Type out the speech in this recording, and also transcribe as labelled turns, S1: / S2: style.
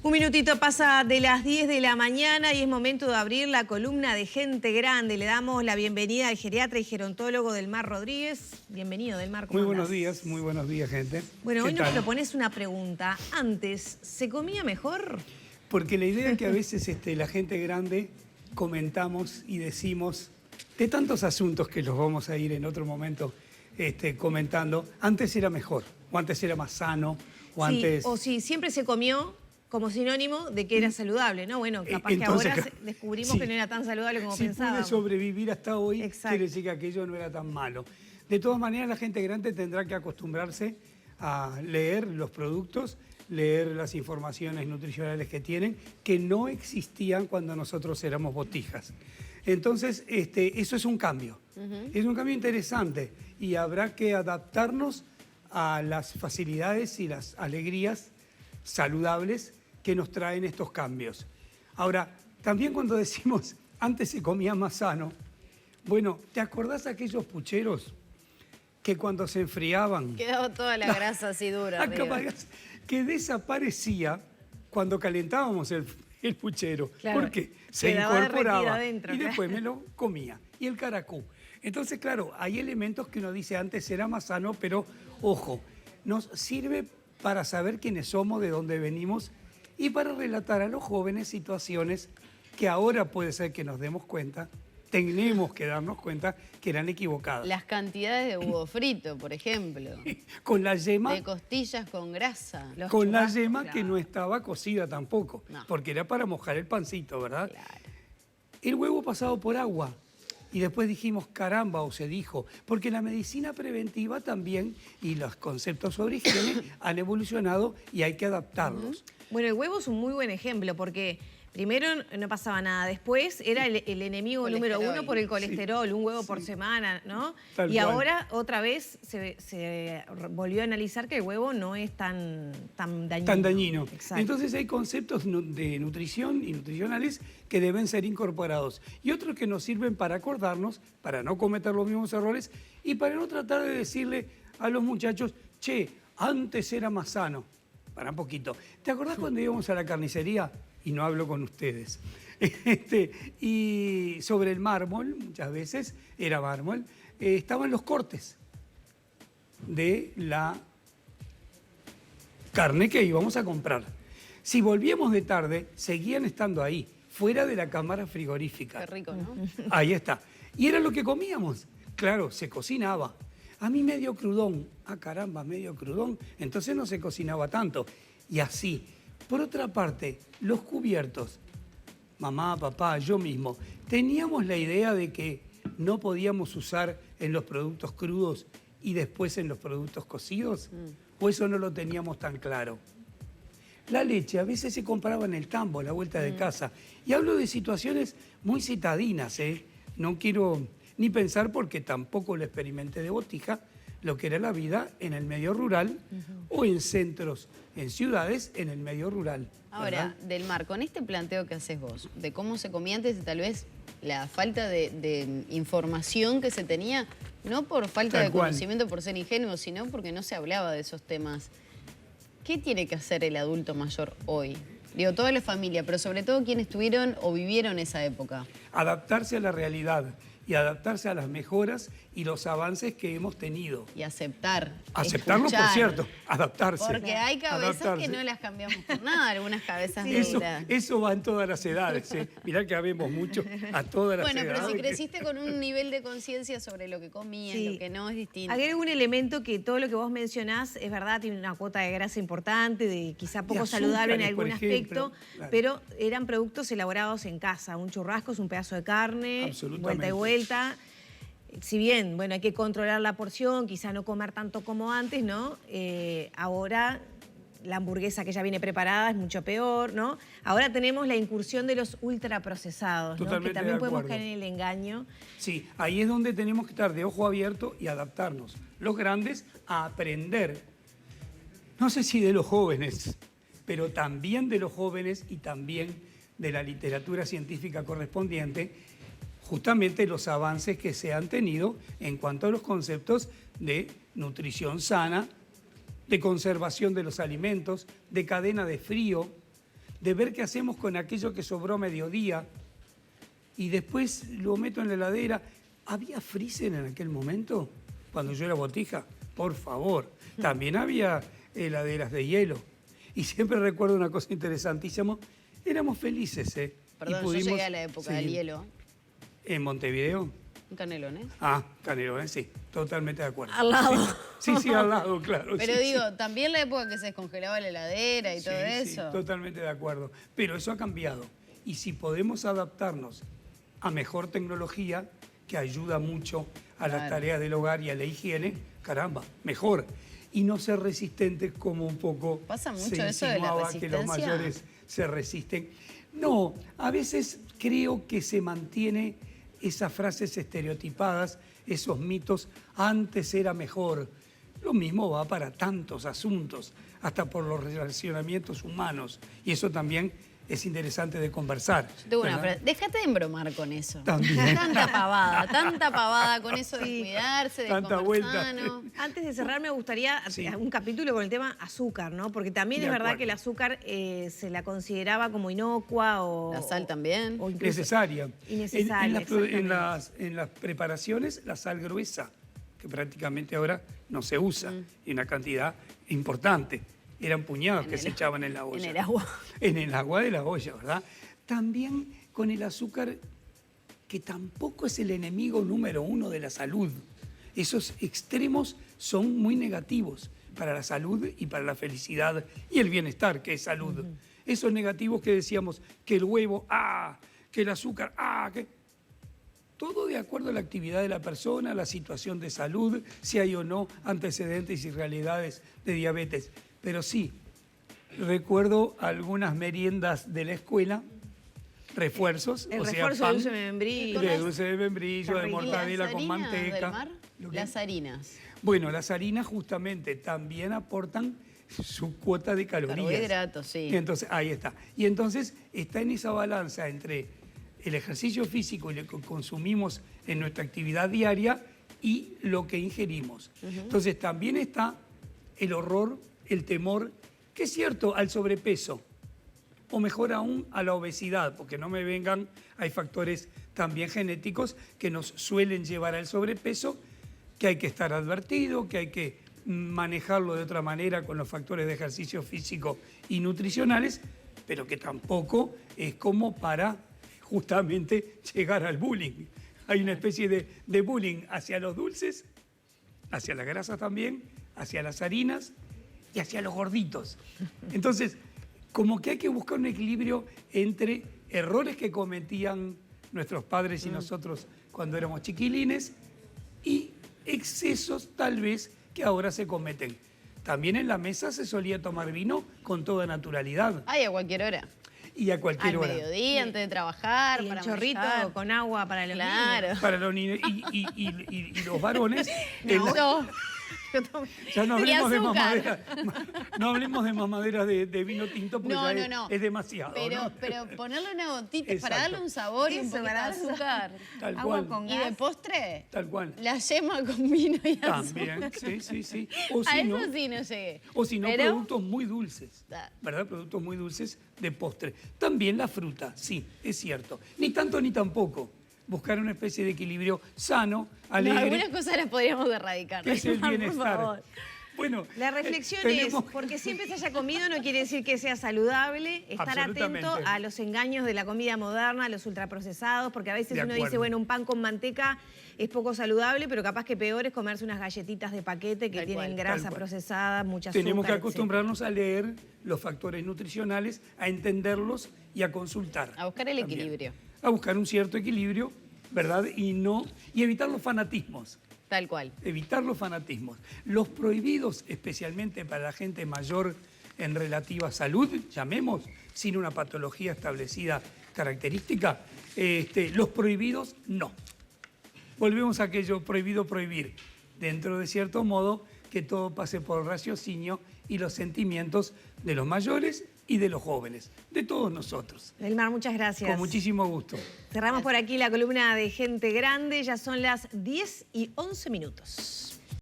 S1: Un minutito pasa de las 10 de la mañana y es momento de abrir la columna de Gente Grande. Le damos la bienvenida al geriatra y gerontólogo Delmar Rodríguez. Bienvenido, Delmar.
S2: Muy buenos días, gente.
S1: Bueno, hoy nos propones una pregunta. Antes, ¿se comía mejor?
S2: Porque la idea es que a veces la gente grande comentamos y decimos de tantos asuntos que los vamos a ir en otro momento comentando. Antes era mejor, o antes era más sano, o
S1: sí,
S2: antes...
S1: o sí, siempre se comió como sinónimo de que era saludable, ¿no? Bueno, capaz
S2: entonces,
S1: que ahora descubrimos que no era tan saludable como pensábamos.
S2: Si pude sobrevivir hasta hoy,
S1: exacto,
S2: quiere decir que aquello no era tan malo. De todas maneras, la gente grande tendrá que acostumbrarse a leer los productos, leer las informaciones nutricionales que tienen, que no existían cuando nosotros éramos botijas. Entonces, eso es un cambio. Es un cambio interesante y habrá que adaptarnos a las facilidades y las alegrías saludables que nos traen estos cambios. Ahora, también cuando decimos antes se comía más sano, bueno, ¿te acordás de aquellos pucheros que cuando se enfriaban...
S3: Quedaba toda la grasa así dura.
S2: Que desaparecía cuando calentábamos el puchero.
S1: Claro,
S2: porque se incorporaba
S1: adentro,
S2: y después me lo comía. Y el caracú. Entonces, claro, hay elementos que uno dice antes era más sano, pero ojo, nos sirve para saber quiénes somos, de dónde venimos y para relatar a los jóvenes situaciones que ahora puede ser que nos demos cuenta, tenemos que darnos cuenta que eran equivocadas.
S3: Las cantidades de huevo frito, por ejemplo.
S2: Con la yema.
S3: De costillas con grasa.
S2: Con la yema que no estaba cocida tampoco,
S3: no,
S2: porque era para mojar el pancito, ¿verdad?
S3: Claro.
S2: El huevo pasado por agua. Y después dijimos, caramba, o se dijo, porque la medicina preventiva también y los conceptos sobre higiene han evolucionado y hay que adaptarlos.
S1: Bueno, el huevo es un muy buen ejemplo porque primero no pasaba nada, después era el enemigo número uno por el colesterol, sí, un huevo por semana, ¿no?
S2: Tal
S1: y
S2: cual.
S1: ahora otra vez se volvió a analizar que el huevo no es tan dañino.
S2: Tan dañino.
S1: Exacto.
S2: Entonces hay conceptos de nutrición y nutricionales que deben ser incorporados y otros que nos sirven para acordarnos, para no cometer los mismos errores y para no tratar de decirle a los muchachos, che, antes era más sano. Para un poquito. ¿Te acordás cuando íbamos a la carnicería? Y no hablo con ustedes. Y sobre el mármol, muchas veces era mármol, estaban los cortes de la carne que íbamos a comprar. Si volvíamos de tarde, seguían estando ahí, fuera de la cámara frigorífica.
S3: Qué rico, ¿no?
S2: Ahí está. Y era lo que comíamos. Claro, se cocinaba. A mí medio crudón. Ah, caramba, medio crudón. Entonces no se cocinaba tanto. Y así. Por otra parte, los cubiertos, mamá, papá, yo mismo, teníamos la idea de que no podíamos usar en los productos crudos y después en los productos cocidos, o eso no lo teníamos tan claro. La leche a veces se compraba en el tambo, a la vuelta de casa. Y hablo de situaciones muy citadinas, ¿eh? No quiero ni pensar porque tampoco lo experimenté de botija, lo que era la vida en el medio rural o en centros, en ciudades, en el medio rural.
S3: Ahora, Delmar, con este planteo que haces vos, de cómo se comía antes y tal vez la falta de información que se tenía, no por falta de conocimiento, por ser ingenuo, sino porque no se hablaba de esos temas. ¿Qué tiene que hacer el adulto mayor hoy? Digo, toda la familia, pero sobre todo quienes tuvieron o vivieron esa época.
S2: Adaptarse a la realidad y adaptarse a las mejoras y los avances que hemos tenido.
S3: Y aceptar.
S2: Aceptarlo,
S3: escuchar,
S2: por cierto, adaptarse.
S3: Porque hay cabezas que no las cambiamos por nada, algunas cabezas duras.
S2: Eso va en todas las edades. Mirá que habemos mucho a todas las edades.
S3: Bueno, pero si creciste con un nivel de conciencia sobre lo que comías, lo que no, es distinto.
S1: Hay algún elemento que todo lo que vos mencionás, es verdad, tiene una cuota de grasa importante, de quizá poco saludable en algún aspecto, claro, pero eran productos elaborados en casa. Un churrasco es un pedazo de carne, vuelta y vuelta. Si bien, bueno, hay que controlar la porción, quizá no comer tanto como antes, ¿no? Ahora la hamburguesa que ya viene preparada es mucho peor, ¿no? Ahora tenemos la incursión de los ultraprocesados, ¿no? Que también podemos caer en el engaño.
S2: Sí, ahí es donde tenemos que estar de ojo abierto y adaptarnos. Los grandes a aprender, no sé si de los jóvenes, pero también de los jóvenes y también de la literatura científica correspondiente, justamente los avances que se han tenido en cuanto a los conceptos de nutrición sana, de conservación de los alimentos, de cadena de frío, de ver qué hacemos con aquello que sobró a mediodía y después lo meto en la heladera. ¿Había freezer en aquel momento? Cuando yo era botija, por favor. También había heladeras de hielo. Y siempre recuerdo una cosa interesantísima. Éramos felices, ¿eh?
S3: Perdón, yo llegué a la época del hielo.
S2: ¿En Montevideo?
S3: ¿En Canelones?
S2: Ah, Canelones, sí. Totalmente de acuerdo.
S1: Al lado.
S2: Sí, sí, al lado, claro.
S3: Pero
S2: sí,
S3: digo, también la época que se descongelaba la heladera y todo eso.
S2: Sí, totalmente de acuerdo. Pero eso ha cambiado. Y si podemos adaptarnos a mejor tecnología, que ayuda mucho a las tareas del hogar y a la higiene, caramba, mejor. Y no ser resistentes como un poco
S3: pasa mucho
S2: se
S3: eso de la
S2: insinuaba
S3: resistencia.
S2: que los mayores se resisten. No, a veces creo que se mantiene esas frases estereotipadas, esos mitos, antes era mejor. Lo mismo va para tantos asuntos, hasta por los relacionamientos humanos. Y eso también es interesante de conversar.
S3: Yo tengo una frase. Déjate de embromar con eso.
S2: También.
S3: Tanta pavada con eso de cuidarse, de
S2: Tanta
S3: comer
S2: vuelta.
S3: sano.
S1: Antes de cerrar, me gustaría un capítulo con el tema azúcar, ¿no? Porque también es verdad que el azúcar se la consideraba como inocua o...
S3: La sal también.
S1: O incluso
S2: Necesaria.
S1: Innecesaria,
S2: en las preparaciones, la sal gruesa, que prácticamente ahora no se usa, y una cantidad importante. Eran puñados que se echaban en la olla.
S3: En el agua.
S2: En el agua de la olla, ¿verdad? También con el azúcar, que tampoco es el enemigo número uno de la salud. Esos extremos son muy negativos para la salud y para la felicidad y el bienestar, que es salud. Esos negativos que decíamos, que el huevo, que el azúcar, que... Todo de acuerdo a la actividad de la persona, la situación de salud, si hay o no antecedentes y realidades de diabetes. Pero sí, recuerdo algunas meriendas de la escuela, refuerzos.
S1: El
S2: o
S1: refuerzo
S2: sea, pan,
S1: de dulce de membrillo.
S2: de dulce de membrillo, de
S1: Qué rico.
S2: mortadela con manteca.
S3: Del mar?
S2: ¿Lo qué?
S3: Las harinas.
S2: Bueno, las harinas justamente también aportan su cuota de calorías.
S3: Carbohidratos, sí.
S2: Y entonces, ahí está. Y entonces está en esa balanza entre el ejercicio físico y lo que consumimos en nuestra actividad diaria y lo que ingerimos. Entonces también está el horror, el temor, que es cierto, al sobrepeso, o mejor aún a la obesidad, porque no me vengan, hay factores también genéticos que nos suelen llevar al sobrepeso, que hay que estar advertido, que hay que manejarlo de otra manera con los factores de ejercicio físico y nutricionales, pero que tampoco es como para justamente llegar al bullying. Hay una especie de bullying hacia los dulces, hacia la grasa también, hacia las harinas y hacia los gorditos. Entonces, como que hay que buscar un equilibrio entre errores que cometían nuestros padres y nosotros cuando éramos chiquilines y excesos tal vez que ahora se cometen. También en la mesa se solía tomar vino con toda naturalidad.
S3: Ay, a cualquier hora.
S2: Y a cualquier hora.
S3: Al mediodía, antes de trabajar,
S1: Y
S3: para
S1: el chorrito
S3: manejar.
S1: con agua para los
S3: Claro.
S1: niños.
S2: Para los niños y los varones. Ya no
S3: Y
S2: hablemos de
S3: azúcar.
S2: mamadera. No hablemos de mamadera de vino tinto porque ya es demasiado. ¿no?
S3: Pero ponerle una gotita para
S2: Exacto.
S3: darle un sabor y un
S1: Eso,
S3: poquito de
S1: para darle
S3: azúcar.
S2: Tal
S1: Agua
S2: cual.
S1: con
S3: Y de
S1: gas.
S3: postre,
S2: Tal cual.
S3: la yema con vino y azúcar.
S2: También, sí. O
S3: A
S2: si
S3: eso
S2: no,
S3: sí no llegué.
S2: o si no,
S3: Pero-
S2: productos muy dulces,
S3: Ah.
S2: ¿verdad? Productos muy dulces de postre. También la fruta, sí, es cierto. Ni tanto ni tampoco. Buscar una especie de equilibrio sano,
S3: No,
S2: alegre,
S3: algunas cosas las podríamos erradicar.
S2: que es el
S3: Por
S2: bienestar.
S3: favor.
S2: Bueno,
S1: La reflexión
S2: tenemos-
S1: es, porque siempre se haya comido no quiere decir que sea saludable, estar
S2: Absolutamente.
S1: atento a los engaños de la comida moderna, a los ultraprocesados, porque a veces
S2: De
S1: uno
S2: acuerdo.
S1: dice, bueno, un pan con manteca es poco saludable, pero capaz que peor es comerse unas galletitas de paquete que
S3: Tal
S1: tienen
S3: cual.
S1: grasa
S2: Tal cual.
S1: procesada, mucha azúcar,
S2: Tenemos que
S1: etcétera.
S2: acostumbrarnos a leer los factores nutricionales, a entenderlos y a consultar.
S3: A buscar el
S2: también.
S3: equilibrio.
S2: A buscar un cierto equilibrio, ¿verdad? Y evitar los fanatismos.
S3: Tal cual.
S2: Evitar los fanatismos. Los prohibidos, especialmente para la gente mayor en relativa salud, llamemos, sin una patología establecida característica, los prohibidos no. Volvemos a aquello prohibido prohibir. Dentro de cierto modo, que todo pase por el raciocinio y los sentimientos de los mayores y de los jóvenes, de todos nosotros.
S1: Delmar, muchas gracias.
S2: Con muchísimo gusto.
S1: Cerramos por aquí la columna de Gente Grande, ya son las 10:11 minutos.